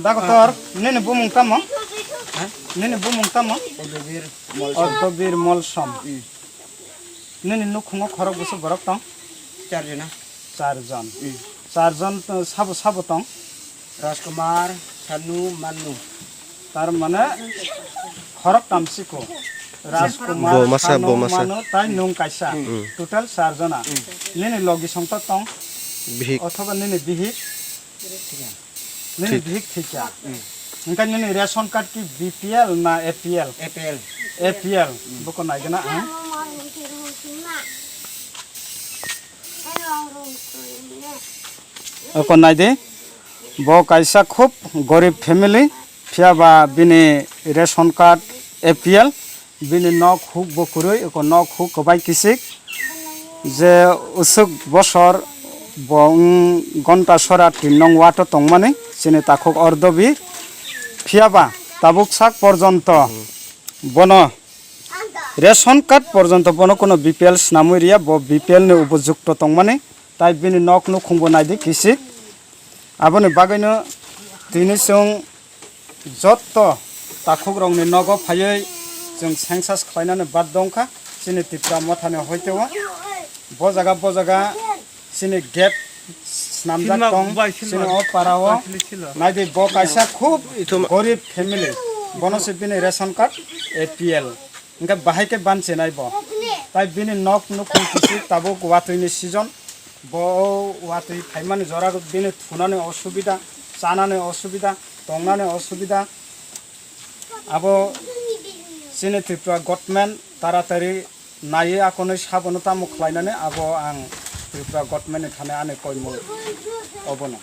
Dago tor nene bumung tamo. Nene bumung tamo. Ordobir molsom. Nene nukhungo khorok busu borok tong. 4 jona. 4 jon. 4 jon sabo tong. Rajkumar, Sanu, Manu. Tar mane khorok tamsiko. Rajkumar, Sanu, Manu, tai nung kaisa. Total 4 jona. Nene logi songta tong. Bihik. Othoba nene bihik. Nene bihik thika. Engka nene ration card ki BPL na APL. APL. APL. Buko naigena ha. Ako naide. Bo kaisa খুব গরিব family ফিয়াবা বিনি ration card APL বিনি knock hook বকুরই ও knock hook কবাই কিসিক যে উসুক বছর ঘন্টা সরা 3 নং ওয়াটো তংমানে চিনি তাখক অর্ধবি ফিয়াবা তাবুক সাক পর্যন্ত বন রেশন কার্ড পর্যন্ত বন কোনো BPL নামুরিয়া ব BPL নে উপযুক্ত তংমানে তাই বিনি নক নু খুংবো নাইদি কিসিক aboni bagino tini sung jotto takhok rongni nogo phayoi jung sengsas khlainani bad dongkha chini tipra mothane hoitewa bo jaga chini gate snamjak tong chini o parao naidi bo kaisa khub gorib family bonosi bini ration card APL inga bahaike banche naibo tai bini nok nukhung kisi tabuk watuini season bo watui phaimani jora bini thunane osubida chanane osubida tongnane osubida abo chini tripura government taratari naye akonoi sabonota mukhlainane abo ang tripura government thane ane koimu obono